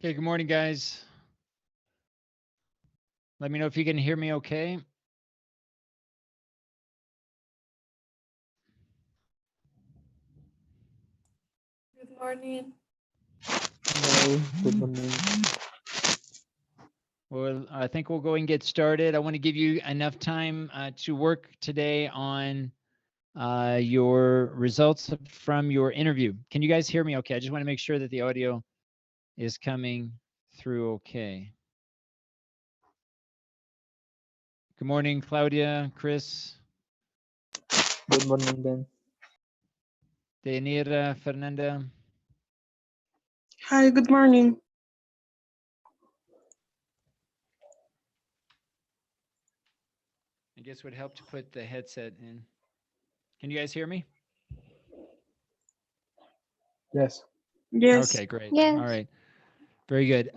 Okay, good morning, guys. Let me know if you can hear me okay. Good morning. Hello, good morning. Well, I think we'll go and get started. I want to give you enough time to work today on your results from your interview. Can you guys hear me okay? I just want to make sure that the audio is coming through okay. Good morning, Claudia, Chris, Good morning, Ben. Deyanira, Fernanda. Hi, good morning. I guess it would help to put the headset in. Can you guys hear me? Yes. Yes. Okay, great. Yes. All right. Very good.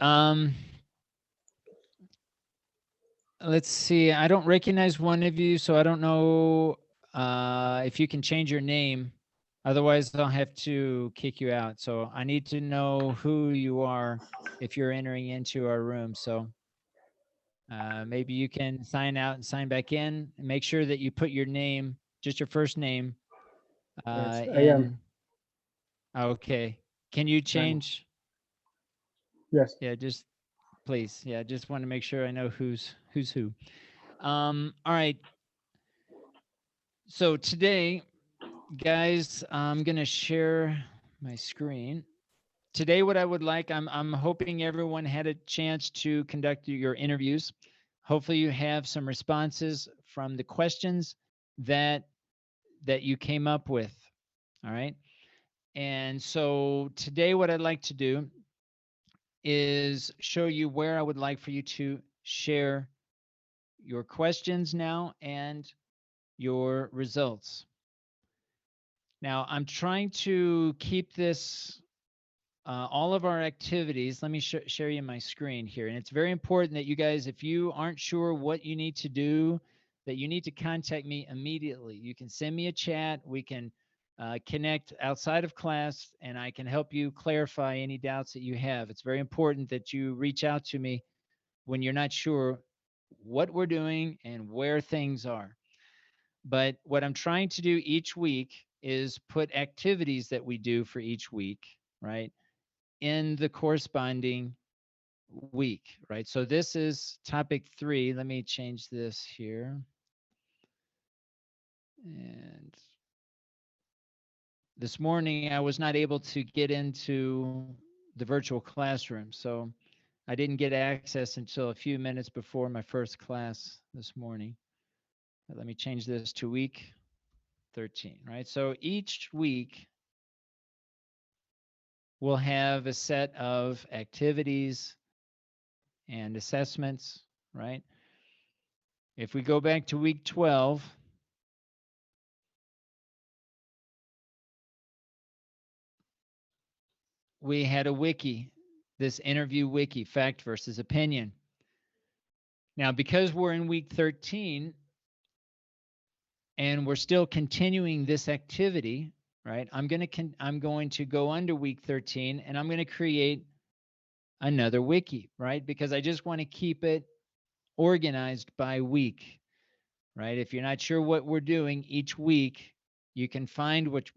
Let's see. I don't recognize one of you, so I don't know if you can change your name. Otherwise, I'll have to kick you out. So I need to know who you are if you're entering into our room. So maybe you can sign out and sign back in. And make sure that you put your name, just your first name, Yes, I am. in. Okay. Can you change? Yes. Yeah, just please. Yeah, just want to make sure I know who's who. All right. So today, guys, I'm gonna share my screen. Today, what I would like, I'm hoping everyone had a chance to conduct your interviews. Hopefully, you have some responses from the questions that you came up with. All right. And so today, what I'd like to do is show you where I would like for you to share your questions now and your results. Now, I'm trying to keep this, all of our activities. Let me share you my screen here. And it's very important that you guys, if you aren't sure what you need to do, that you need to contact me immediately. You can send me a chat. We can connect outside of class, and I can help you clarify any doubts that you have. It's very important that you reach out to me when you're not sure what we're doing and where things are. But what I'm trying to do each week is put activities that we do for each week, right, in the corresponding week, right? So this is topic 3. Let me change this here. And this morning I was not able to get into the virtual classroom, so I didn't get access until a few minutes before my first class this morning. Let me change this to week 13, right? So each week we'll have a set of activities and assessments, right? If we go back to week 12, we had a wiki, this interview wiki, fact versus opinion. Now, because we're in week 13 and we're still continuing this activity, right? I'm going to go under week 13 and I'm going to create another wiki, right? Because I just want to keep it organized by week, right? If you're not sure what we're doing each week, you can find what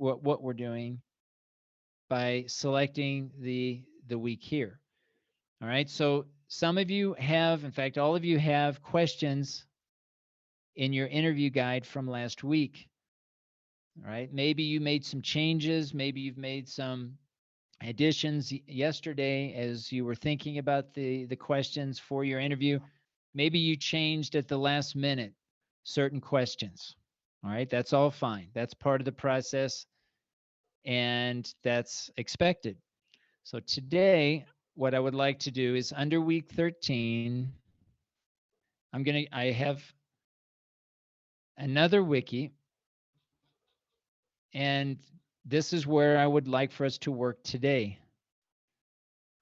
we're doing by selecting the week here. All right. So some of you have, in fact, all of you have questions in your interview guide from last week. All right. Maybe you made some changes. Maybe you've made some additions yesterday as you were thinking about the questions for your interview. Maybe you changed at the last minute certain questions. All right. That's all fine. That's part of the process and that's expected. So today, what I would like to do is under week 13, I have another wiki, and this is where I would like for us to work today.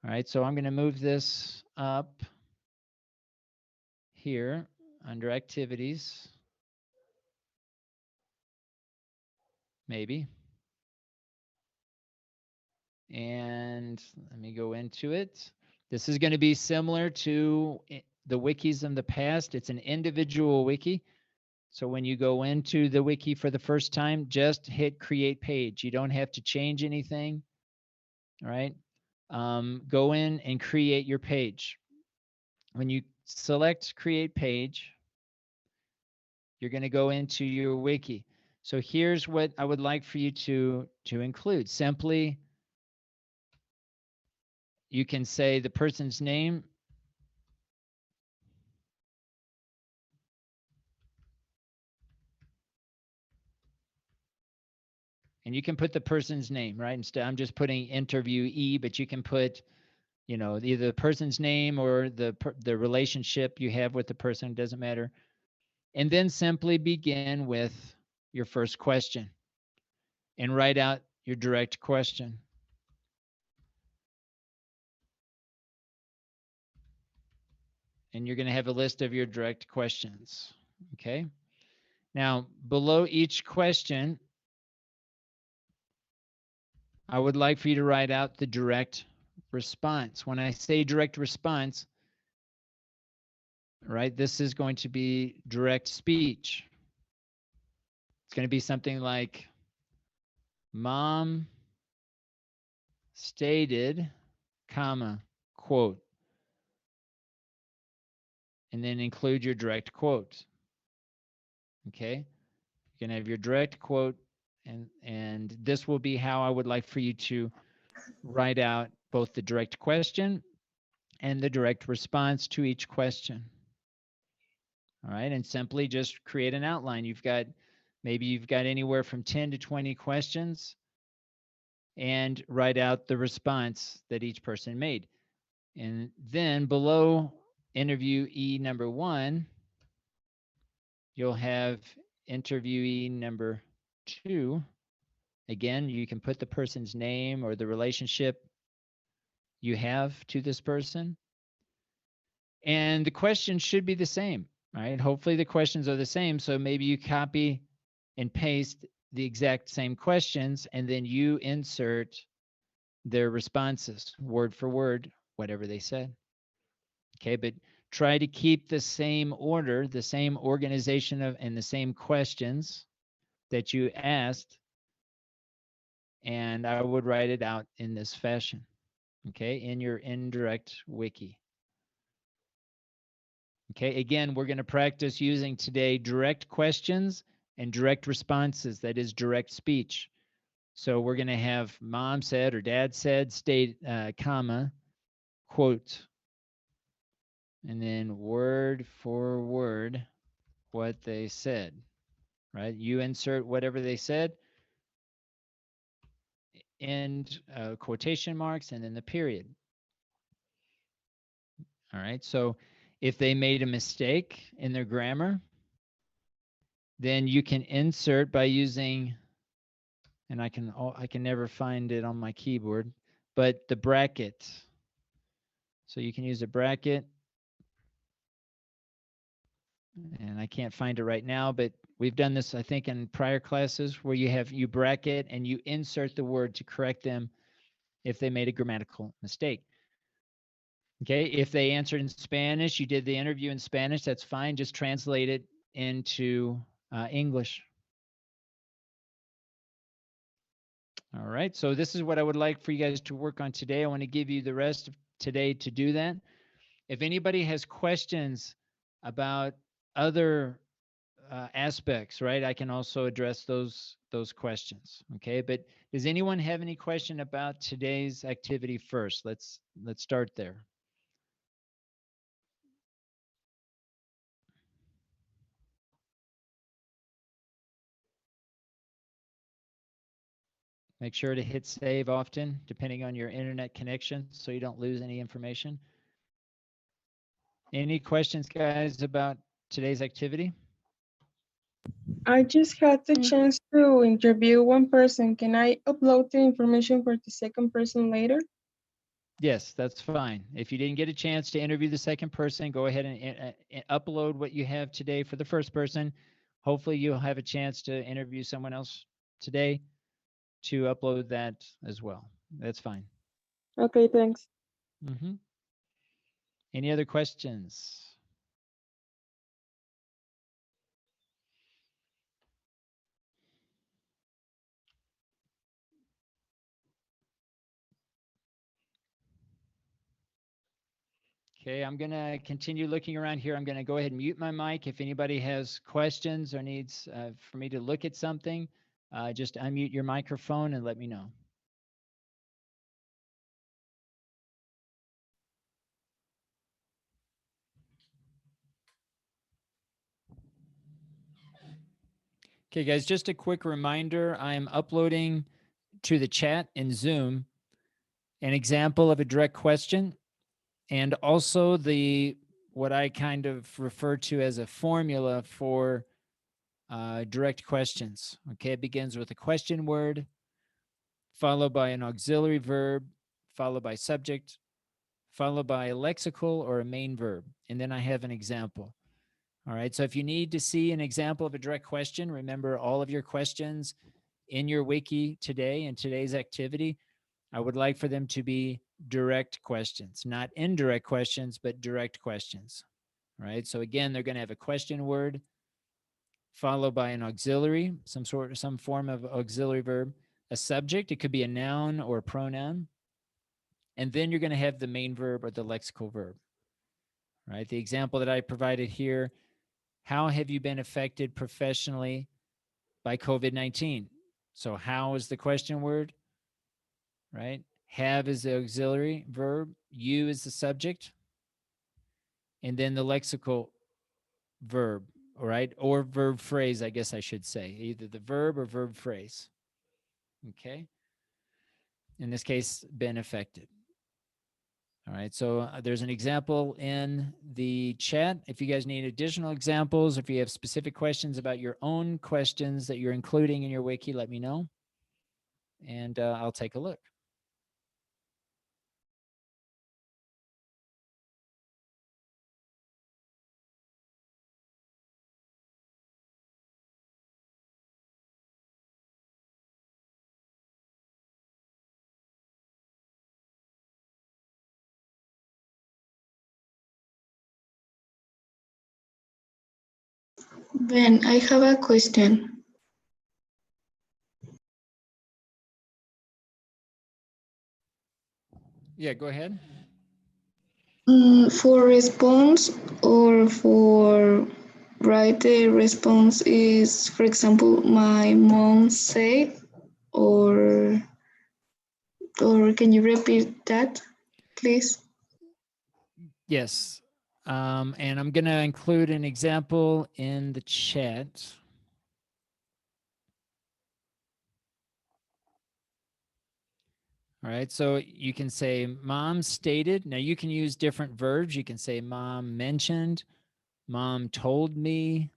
All right, so I'm going to move this up here under activities, maybe. And let me go into it. This is going to be similar to the wikis in the past. It's an individual wiki. So when you go into the wiki for the first time, just hit create page. You don't have to change anything. All right. Go in and create your page. When you select create page, you're going to go into your wiki. So here's what I would like for you to include. Simply, you can say the person's name. And you can put the person's name, right? Instead, I'm just putting interviewee, but you can put, you know, either the person's name or the relationship you have with the person, doesn't matter. And then simply begin with your first question and write out your direct question. And you're going to have a list of your direct questions. Okay. Now, below each question, I would like for you to write out the direct response. When I say direct response, right, this is going to be direct speech. It's going to be something like, Mom stated, comma, quote, and then include your direct quote. Okay, you're going to have your direct quote, and this will be how I would like for you to write out both the direct question and the direct response to each question. All right, and simply just create an outline. Maybe you've got anywhere from 10 to 20 questions, and write out the response that each person made. And then below interviewee number 1, you'll have interviewee number 2. Again, you can put the person's name or the relationship you have to this person. And the questions should be the same, right? Hopefully the questions are the same. So maybe you copy and paste the exact same questions, and then you insert their responses word for word, whatever they said. Okay, but try to keep the same order, the same organization and the same questions that you asked, and I would write it out in this fashion, okay, in your indirect wiki. Okay, again, we're going to practice using today direct questions and direct responses, that is direct speech. So we're going to have mom said or dad said, state, comma, quote, and then word for word what they said, right? You insert whatever they said, and quotation marks, and then the period. All right, so if they made a mistake in their grammar, then you can insert by using, and I can never find it on my keyboard, but the bracket. So you can use a bracket, and I can't find it right now, but we've done this, I think, in prior classes, where you bracket and you insert the word to correct them if they made a grammatical mistake. Okay, if they answered in Spanish, you did the interview in Spanish, that's fine. Just translate it into English. All right, so this is what I would like for you guys to work on today. I want to give you the rest of today to do that. If anybody has questions about other aspects, right, I can also address those questions. Okay, but does anyone have any question about today's activity first? Let's start there. Make sure to hit save often, depending on your internet connection, so you don't lose any information. Any questions, guys, about today's activity? I just had the chance to interview one person. Can I upload the information for the second person later? Yes, that's fine. If you didn't get a chance to interview the second person, go ahead and upload what you have today for the first person. Hopefully you'll have a chance to interview someone else today to upload that as well. That's fine. Okay, thanks. Mm-hmm. Any other questions? Okay, I'm going to continue looking around here. I'm going to go ahead and mute my mic. If anybody has questions or needs for me to look at something, just unmute your microphone and let me know. Okay, guys, just a quick reminder. I'm uploading to the chat in Zoom an example of a direct question and also what I kind of refer to as a formula for direct questions. Okay, it begins with a question word, followed by an auxiliary verb, followed by subject, followed by a lexical or a main verb. And then I have an example. All right, so if you need to see an example of a direct question, remember all of your questions in your wiki today and today's activity, I would like for them to be direct questions, not indirect questions, but direct questions. All right, so again, they're going to have a question word followed by an auxiliary, some form of auxiliary verb, a subject, it could be a noun or a pronoun, and then you're going to have the main verb or the lexical verb. All right, the example that I provided here, how have you been affected professionally by COVID-19? So how is the question word, right? Have is the auxiliary verb, you is the subject, and then the lexical verb, all right? Or verb phrase, I guess I should say, either the verb or verb phrase, okay? In this case, been affected. All right, so there's an example in the chat. If you guys need additional examples, if you have specific questions about your own questions that you're including in your wiki, let me know, and I'll take a look. Ben, I have a question. Yeah, go ahead. For response or for write the response is, for example, my mom said, or can you repeat that, please? Yes, and I'm going to include an example in the chat. All right, so you can say mom stated. Now you can use different verbs. You can say mom mentioned, mom told me,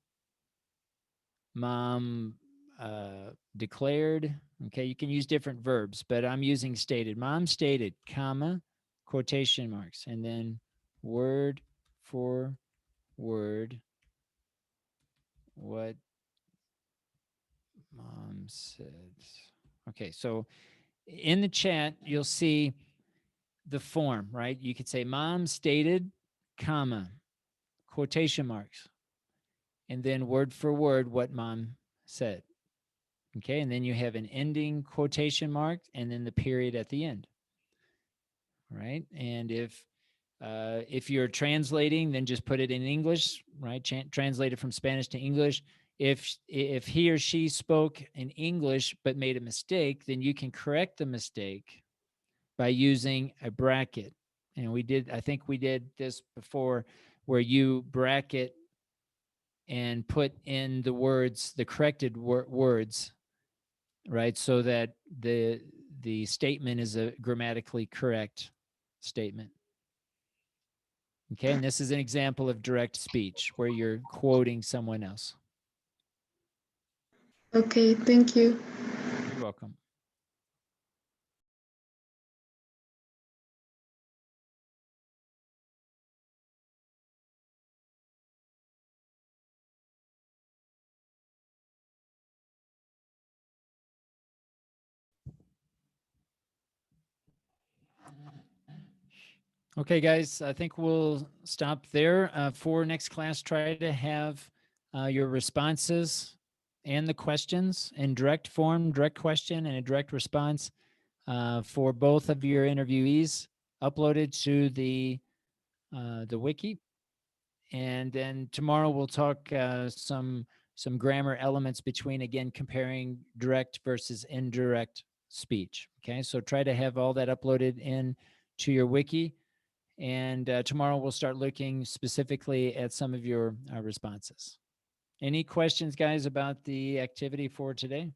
mom declared. Okay, you can use different verbs, but I'm using stated. Mom stated, comma, quotation marks, and then word for word what mom said. Okay, so in the chat, you'll see the form, right? You could say mom stated, comma, quotation marks, and then word for word what mom said. Okay, and then you have an ending quotation mark and then the period at the end. Right, and if you're translating, then just put it in English, right? Translate it from Spanish to English. If he or she spoke in English but made a mistake, then you can correct the mistake by using a bracket. And I think we did this before, where you bracket and put in the words, the corrected words, right? So that the statement is a grammatically correct statement. Okay, and this is an example of direct speech where you're quoting someone else. Okay, thank you. You're welcome. Okay, guys, I think we'll stop there. For next class, try to have your responses and the questions in direct form, direct question and a direct response for both of your interviewees uploaded to the wiki. And then tomorrow we'll talk some grammar elements between, again, comparing direct versus indirect speech. Okay, so try to have all that uploaded in to your wiki. And tomorrow we'll start looking specifically at some of your responses. Any questions, guys, about the activity for today?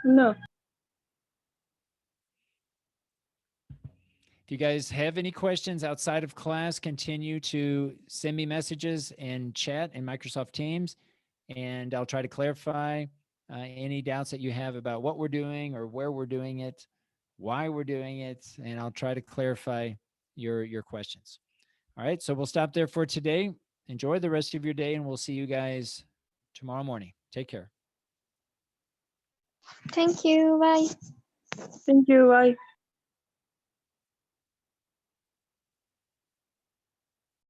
No. If you guys have any questions outside of class, continue to send me messages in chat in Microsoft Teams, and I'll try to clarify any doubts that you have about what we're doing or where we're doing it, why we're doing it, and I'll try to clarify your questions. All right, so we'll stop there for today. Enjoy the rest of your day, and we'll see you guys tomorrow morning. Take care. Thank you. Bye. Thank you. Bye.